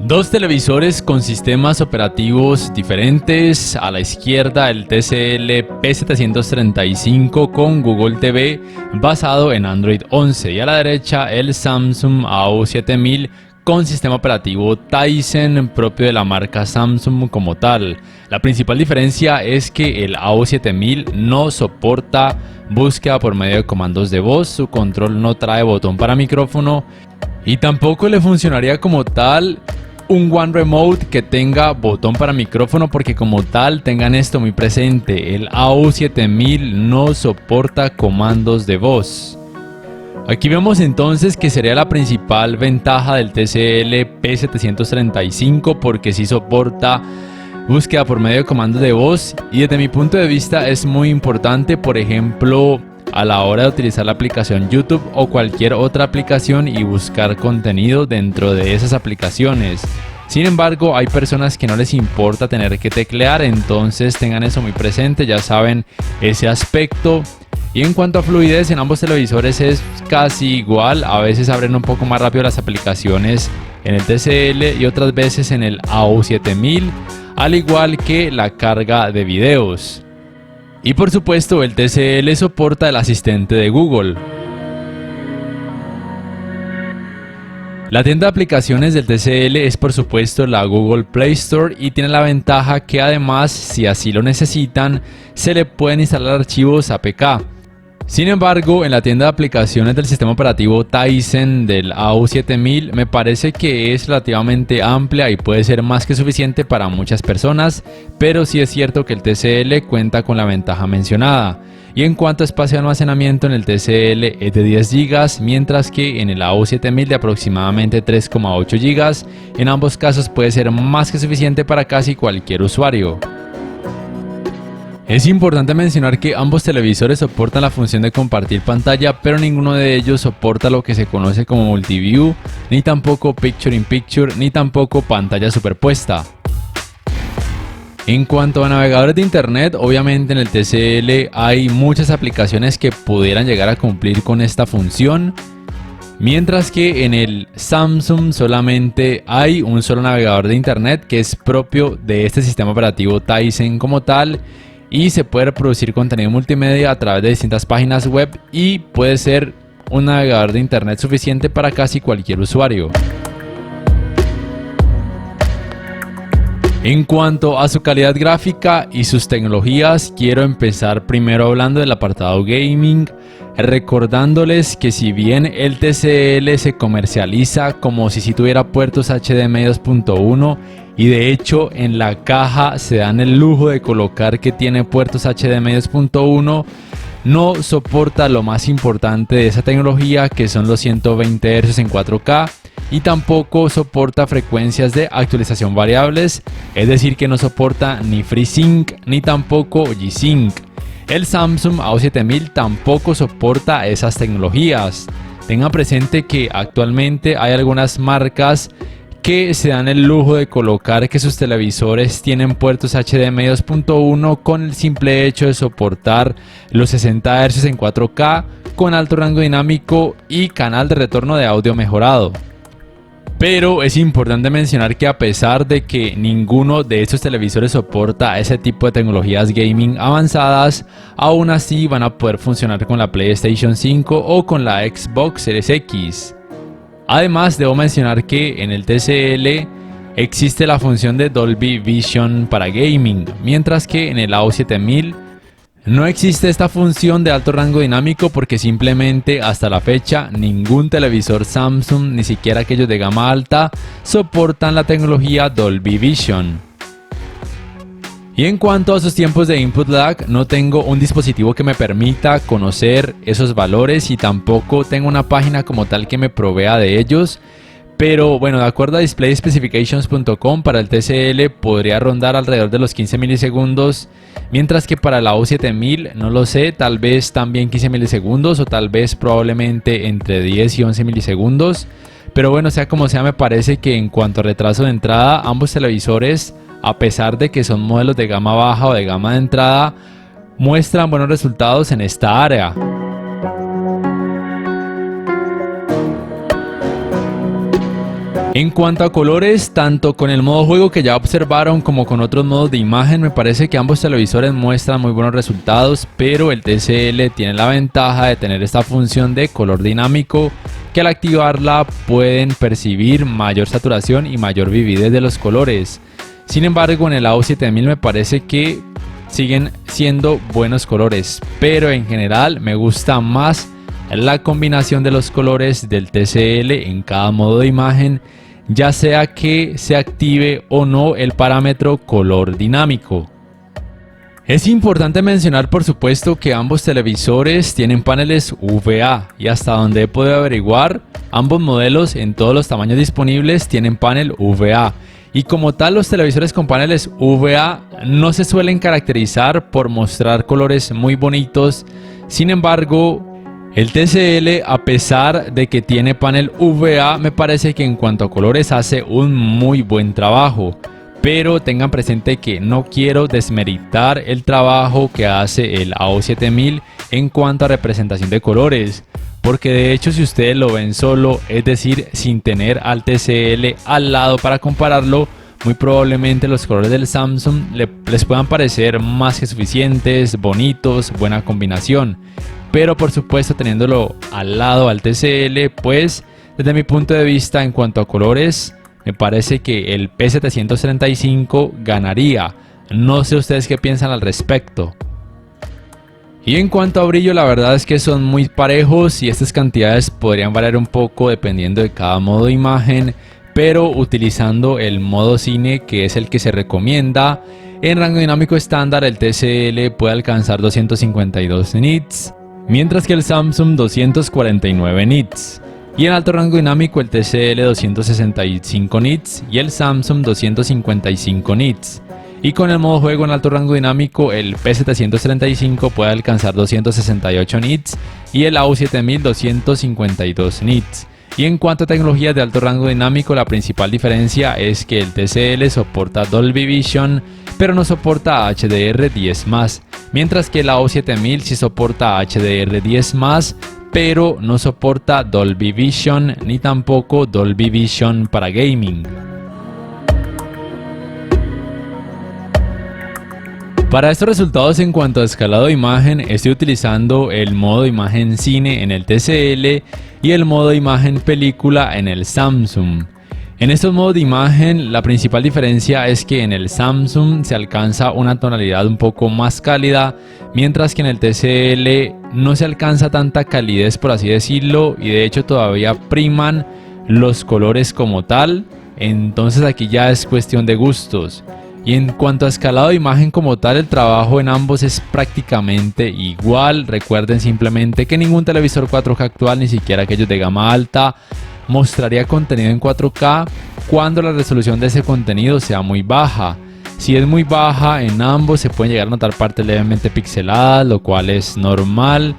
Dos televisores con sistemas operativos diferentes. A la izquierda el TCL P735 con Google TV basado en Android 11 y a la derecha el Samsung AO7000 con sistema operativo Tizen propio de la marca Samsung como tal. La principal diferencia es que el AO7000 no soporta búsqueda por medio de comandos de voz, su control no trae botón para micrófono y tampoco le funcionaría como tal un One Remote que tenga botón para micrófono, porque como tal tengan esto muy presente, el AO7000 no soporta comandos de voz. Aquí vemos entonces que sería la principal ventaja del TCL P735 porque sí soporta búsqueda por medio de comandos de voz y desde mi punto de vista es muy importante, por ejemplo, a la hora de utilizar la aplicación YouTube o cualquier otra aplicación y buscar contenido dentro de esas aplicaciones. Sin embargo, hay personas que no les importa tener que teclear, entonces tengan eso muy presente, ya saben ese aspecto. Y en cuanto a fluidez, en ambos televisores es casi igual, a veces abren un poco más rápido las aplicaciones en el TCL y otras veces en el AO7000, al igual que la carga de videos. Y por supuesto el TCL soporta el asistente de Google. La tienda de aplicaciones del TCL es por supuesto la Google Play Store y tiene la ventaja que además, si así lo necesitan, se le pueden instalar archivos APK. Sin embargo, en la tienda de aplicaciones del sistema operativo Tizen del AO7000 me parece que es relativamente amplia y puede ser más que suficiente para muchas personas, pero sí es cierto que el TCL cuenta con la ventaja mencionada. Y en cuanto a espacio de almacenamiento, en el TCL es de 10 GB, mientras que en el AO7000 de aproximadamente 3,8 GB. En ambos casos puede ser más que suficiente para casi cualquier usuario. Es importante mencionar que ambos televisores soportan la función de compartir pantalla, pero ninguno de ellos soporta lo que se conoce como multiview, ni tampoco picture in picture, ni tampoco pantalla superpuesta. En cuanto a navegadores de internet, obviamente en el TCL hay muchas aplicaciones que pudieran llegar a cumplir con esta función, mientras que en el Samsung solamente hay un solo navegador de internet que es propio de este sistema operativo Tizen como tal, y se puede reproducir contenido multimedia a través de distintas páginas web y puede ser un navegador de internet suficiente para casi cualquier usuario. En cuanto a su calidad gráfica y sus tecnologías, quiero empezar primero hablando del apartado gaming, recordándoles que si bien el TCL se comercializa como si tuviera puertos HDMI 2.1 y de hecho en la caja se dan el lujo de colocar que tiene puertos HDMI 2.1, no soporta lo más importante de esa tecnología, que son los 120 Hz en 4K, y tampoco soporta frecuencias de actualización variables, es decir que no soporta ni FreeSync ni tampoco G-Sync. El Samsung AO7000 tampoco soporta esas tecnologías. Tengan presente que actualmente hay algunas marcas que se dan el lujo de colocar que sus televisores tienen puertos HDMI 2.1 con el simple hecho de soportar los 60 Hz en 4K con alto rango dinámico y canal de retorno de audio mejorado. Pero es importante mencionar que a pesar de que ninguno de estos televisores soporta ese tipo de tecnologías gaming avanzadas, aún así van a poder funcionar con la PlayStation 5 o con la Xbox Series X. Además, debo mencionar que en el TCL existe la función de Dolby Vision para gaming, mientras que en el AO7000 no existe esta función de alto rango dinámico porque simplemente hasta la fecha ningún televisor Samsung, ni siquiera aquellos de gama alta, soportan la tecnología Dolby Vision. Y en cuanto a sus tiempos de input lag, no tengo un dispositivo que me permita conocer esos valores y tampoco tengo una página como tal que me provea de ellos. Pero bueno, de acuerdo a displayspecifications.com, para el TCL podría rondar alrededor de los 15 milisegundos, mientras que para la AO7000 no lo sé, tal vez también 15 milisegundos o tal vez probablemente entre 10 y 11 milisegundos. Pero bueno, sea como sea, me parece que en cuanto a retraso de entrada, ambos televisores, a pesar de que son modelos de gama baja o de gama de entrada, muestran buenos resultados en esta área. En cuanto a colores, tanto con el modo juego que ya observaron como con otros modos de imagen, me parece que ambos televisores muestran muy buenos resultados, pero el TCL tiene la ventaja de tener esta función de color dinámico, que al activarla pueden percibir mayor saturación y mayor vividez de los colores. Sin embargo, en el AO7000 me parece que siguen siendo buenos colores, pero en general me gusta más la combinación de los colores del TCL en cada modo de imagen, ya sea que se active o no el parámetro color dinámico. Es importante mencionar por supuesto que ambos televisores tienen paneles VA y hasta donde he podido averiguar, ambos modelos en todos los tamaños disponibles tienen panel VA. Y como tal, los televisores con paneles VA no se suelen caracterizar por mostrar colores muy bonitos. Sin embargo, el TCL, a pesar de que tiene panel VA, me parece que en cuanto a colores hace un muy buen trabajo. Pero tengan presente que no quiero desmeritar el trabajo que hace el AO7000 en cuanto a representación de colores. Porque de hecho, si ustedes lo ven solo, es decir, sin tener al TCL al lado para compararlo, muy probablemente los colores del Samsung les puedan parecer más que suficientes, bonitos, buena combinación. Pero por supuesto, teniéndolo al lado al TCL, pues desde mi punto de vista en cuanto a colores, me parece que el P735 ganaría. No sé ustedes qué piensan al respecto. Y en cuanto a brillo, la verdad es que son muy parejos y estas cantidades podrían variar un poco dependiendo de cada modo de imagen, pero utilizando el modo cine, que es el que se recomienda, en rango dinámico estándar el TCL puede alcanzar 252 nits, mientras que el Samsung 249 nits. Y en alto rango dinámico el TCL 265 nits y el Samsung 255 nits. Y con el modo juego en alto rango dinámico el P735 puede alcanzar 268 nits y el AO7000 252 nits. Y en cuanto a tecnologías de alto rango dinámico, la principal diferencia es que el TCL soporta Dolby Vision, pero no soporta HDR10+, mientras que el AO7000 sí soporta HDR10+, pero no soporta Dolby Vision ni tampoco Dolby Vision para gaming. Para estos resultados en cuanto a escalado de imagen, estoy utilizando el modo de imagen cine en el TCL y el modo de imagen película en el Samsung. En estos modos de imagen, la principal diferencia es que en el Samsung se alcanza una tonalidad un poco más cálida, mientras que en el TCL no se alcanza tanta calidez, por así decirlo, y de hecho todavía priman los colores como tal. Entonces aquí ya es cuestión de gustos. Y en cuanto a escalado de imagen como tal, el trabajo en ambos es prácticamente igual. Recuerden simplemente que ningún televisor 4K actual, ni siquiera aquellos de gama alta, mostraría contenido en 4K cuando la resolución de ese contenido sea muy baja. Si es muy baja, en ambos se pueden llegar a notar partes levemente pixeladas, lo cual es normal.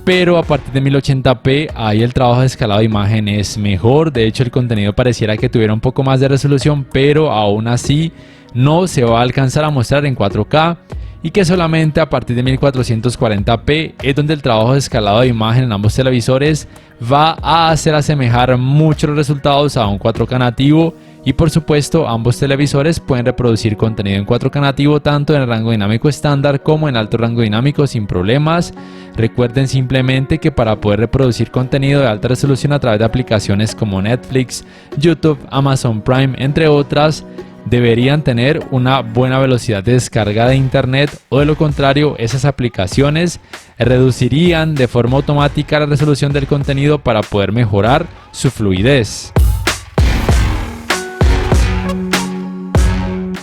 Pero a partir de 1080p, ahí el trabajo de escalado de imagen es mejor. De hecho, el contenido pareciera que tuviera un poco más de resolución, pero aún así no se va a alcanzar a mostrar en 4K, y que solamente a partir de 1440p es donde el trabajo de escalado de imagen en ambos televisores va a hacer asemejar mucho los resultados a un 4K nativo. Y por supuesto, ambos televisores pueden reproducir contenido en 4K nativo tanto en el rango dinámico estándar como en alto rango dinámico sin problemas. Recuerden simplemente que para poder reproducir contenido de alta resolución a través de aplicaciones como Netflix, YouTube, Amazon Prime, entre otras, deberían tener una buena velocidad de descarga de internet, o de lo contrario esas aplicaciones reducirían de forma automática la resolución del contenido para poder mejorar su fluidez.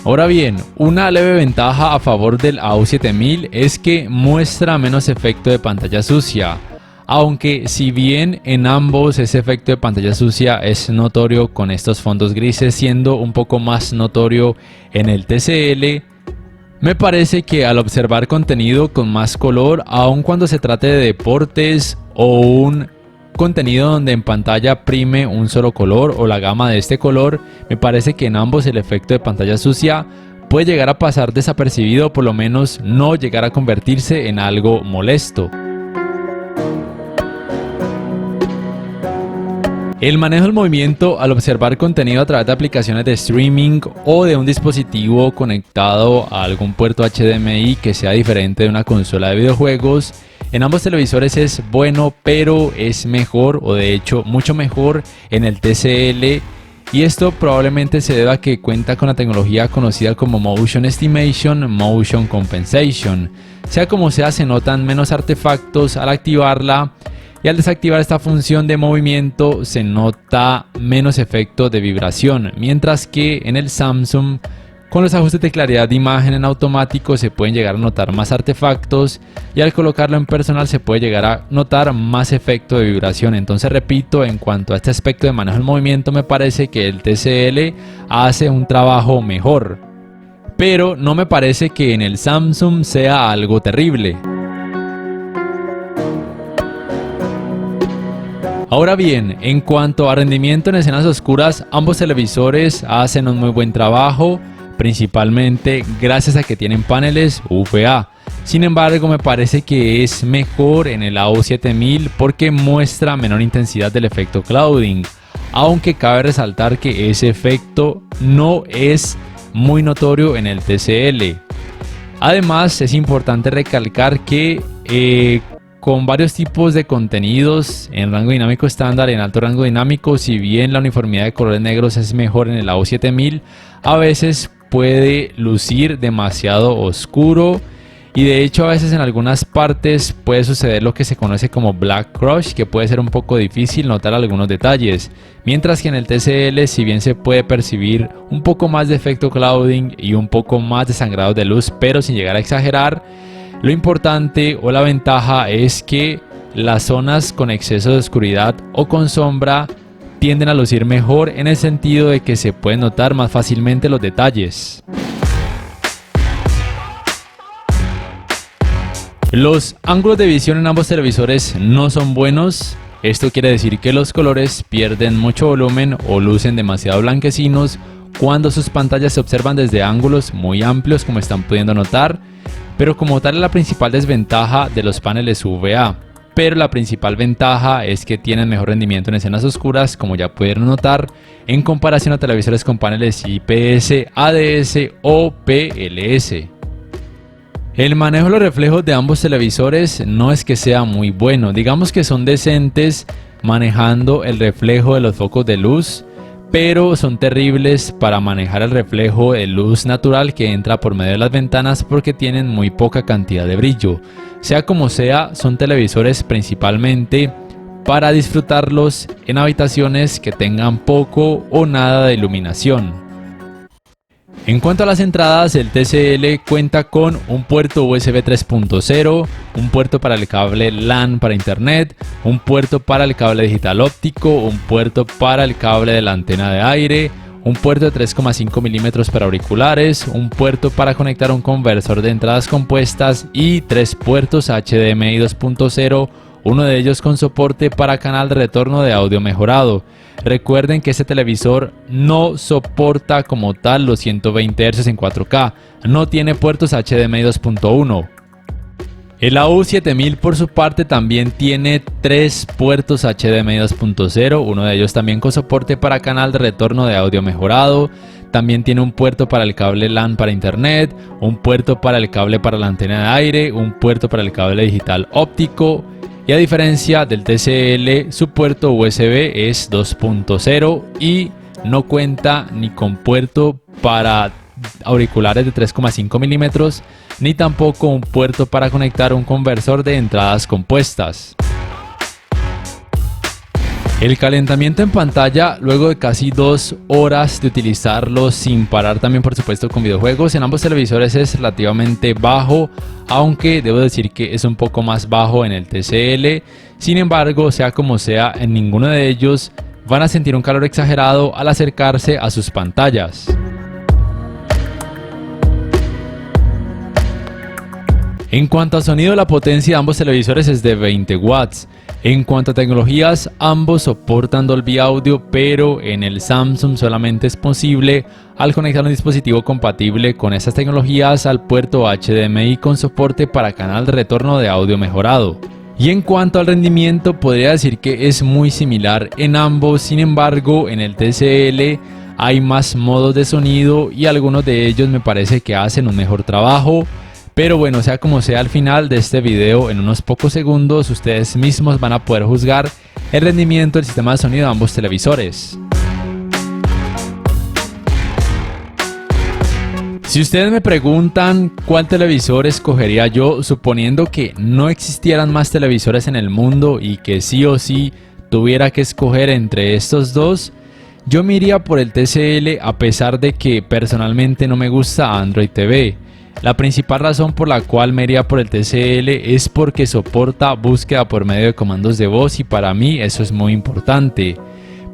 Ahora bien, una leve ventaja a favor del AO7000 es que muestra menos efecto de pantalla sucia. Aunque si bien en ambos ese efecto de pantalla sucia es notorio con estos fondos grises, siendo un poco más notorio en el TCL, me parece que al observar contenido con más color, aun cuando se trate de deportes o un contenido donde en pantalla prime un solo color o la gama de este color, me parece que en ambos el efecto de pantalla sucia puede llegar a pasar desapercibido, o por lo menos no llegar a convertirse en algo molesto. El manejo del movimiento al observar contenido a través de aplicaciones de streaming o de un dispositivo conectado a algún puerto HDMI que sea diferente de una consola de videojuegos, en ambos televisores es bueno, pero es mejor, o de hecho mucho mejor, en el TCL, y esto probablemente se deba a que cuenta con la tecnología conocida como Motion Estimation, Motion Compensation. Sea como sea, se notan menos artefactos al activarla, y al desactivar esta función de movimiento se nota menos efecto de vibración, mientras que en el Samsung, con los ajustes de claridad de imagen en automático, se pueden llegar a notar más artefactos, y al colocarlo en personal se puede llegar a notar más efecto de vibración. Entonces, repito, en cuanto a este aspecto de manejo del movimiento, me parece que el TCL hace un trabajo mejor, pero no me parece que en el Samsung sea algo terrible. Ahora bien, en cuanto a rendimiento en escenas oscuras, ambos televisores hacen un muy buen trabajo, principalmente gracias a que tienen paneles VGA. Sin embargo, me parece que es mejor en el AO7000 porque muestra menor intensidad del efecto clouding, aunque cabe resaltar que ese efecto no es muy notorio en el TCL. Además, es importante recalcar que con varios tipos de contenidos en rango dinámico estándar y en alto rango dinámico, si bien la uniformidad de colores negros es mejor en el AO7000, a veces puede lucir demasiado oscuro, y de hecho a veces en algunas partes puede suceder lo que se conoce como Black Crush, que puede ser un poco difícil notar algunos detalles, mientras que en el TCL, si bien se puede percibir un poco más de efecto clouding y un poco más de sangrado de luz, pero sin llegar a exagerar, lo importante o la ventaja es que las zonas con exceso de oscuridad o con sombra tienden a lucir mejor, en el sentido de que se pueden notar más fácilmente los detalles. Los ángulos de visión en ambos televisores no son buenos. Esto quiere decir que los colores pierden mucho volumen o lucen demasiado blanquecinos cuando sus pantallas se observan desde ángulos muy amplios, como están pudiendo notar. Pero como tal es la principal desventaja de los paneles VGA. Pero la principal ventaja es que tienen mejor rendimiento en escenas oscuras, como ya pudieron notar, en comparación a televisores con paneles IPS, ADS o PLS. El manejo de los reflejos de ambos televisores no es que sea muy bueno, digamos que son decentes manejando el reflejo de los focos de luz, pero son terribles para manejar el reflejo de luz natural que entra por medio de las ventanas porque tienen muy poca cantidad de brillo. Sea como sea, son televisores principalmente para disfrutarlos en habitaciones que tengan poco o nada de iluminación. En cuanto a las entradas, el TCL cuenta con un puerto USB 3.0, un puerto para el cable LAN para internet, un puerto para el cable digital óptico, un puerto para el cable de la antena de aire, un puerto de 3,5 milímetros para auriculares, un puerto para conectar un conversor de entradas compuestas y 3 puertos HDMI 2.0, uno de ellos con soporte para canal de retorno de audio mejorado. Recuerden que este televisor no soporta como tal los 120 Hz en 4K, no tiene puertos HDMI 2.1. El AU7000 por su parte también tiene 3 puertos HDMI 2.0, uno de ellos también con soporte para canal de retorno de audio mejorado. También tiene un puerto para el cable LAN para internet, un puerto para el cable para la antena de aire, un puerto para el cable digital óptico. Y a diferencia del TCL, su puerto USB es 2.0 y no cuenta ni con puerto para auriculares de 3,5 milímetros, ni tampoco un puerto para conectar un conversor de entradas compuestas. El calentamiento en pantalla, luego de casi 2 horas de utilizarlo sin parar, también por supuesto con videojuegos, en ambos televisores es relativamente bajo, aunque debo decir que es un poco más bajo en el TCL. Sin embargo, sea como sea, en ninguno de ellos van a sentir un calor exagerado al acercarse a sus pantallas. En cuanto a sonido, la potencia de ambos televisores es de 20 watts. En cuanto a tecnologías, ambos soportan Dolby Audio, pero en el Samsung solamente es posible al conectar un dispositivo compatible con estas tecnologías al puerto HDMI con soporte para canal de retorno de audio mejorado. Y en cuanto al rendimiento, podría decir que es muy similar en ambos. Sin embargo, en el TCL hay más modos de sonido y algunos de ellos me parece que hacen un mejor trabajo. Pero bueno, sea como sea, al final de este video, en unos pocos segundos, ustedes mismos van a poder juzgar el rendimiento del sistema de sonido de ambos televisores. Si ustedes me preguntan cuál televisor escogería yo, suponiendo que no existieran más televisores en el mundo y que sí o sí tuviera que escoger entre estos dos, yo me iría por el TCL, a pesar de que personalmente no me gusta Android TV. La principal razón por la cual me iría por el TCL es porque soporta búsqueda por medio de comandos de voz y para mí eso es muy importante.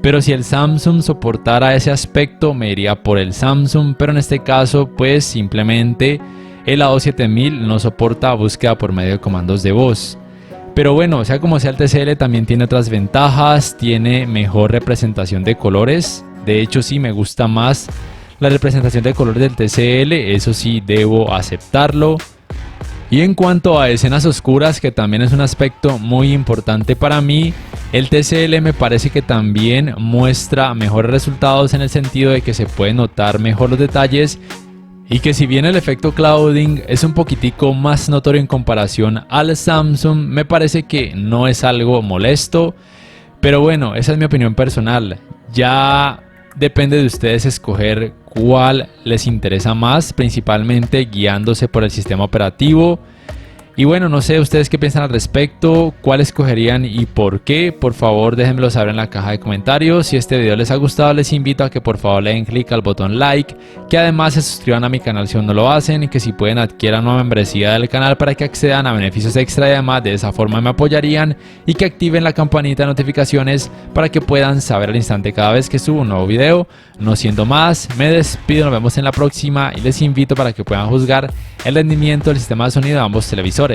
Pero si el Samsung soportara ese aspecto, me iría por el Samsung, pero en este caso pues simplemente el A27000 no soporta búsqueda por medio de comandos de voz. Pero bueno, sea como sea, el TCL también tiene otras ventajas, tiene mejor representación de colores. De hecho sí me gusta más la representación de colores del TCL, eso sí debo aceptarlo. Y en cuanto a escenas oscuras, que también es un aspecto muy importante para mí, el TCL me parece que también muestra mejores resultados en el sentido de que se pueden notar mejor los detalles y que si bien el efecto clouding es un poquitico más notorio en comparación al Samsung, me parece que no es algo molesto. Pero bueno, esa es mi opinión personal. Ya depende de ustedes escoger cuál les interesa más, principalmente guiándose por el sistema operativo. Y bueno, no sé ustedes qué piensan al respecto, cuál escogerían y por qué. Por favor déjenmelo saber en la caja de comentarios. Si este video les ha gustado, les invito a que por favor le den clic al botón like, que además se suscriban a mi canal si aún no lo hacen, y que si pueden adquieran una membresía del canal para que accedan a beneficios extra y además de esa forma me apoyarían, y que activen la campanita de notificaciones para que puedan saber al instante cada vez que subo un nuevo video. No siendo más, me despido, nos vemos en la próxima y les invito para que puedan juzgar el rendimiento del sistema de sonido de ambos televisores.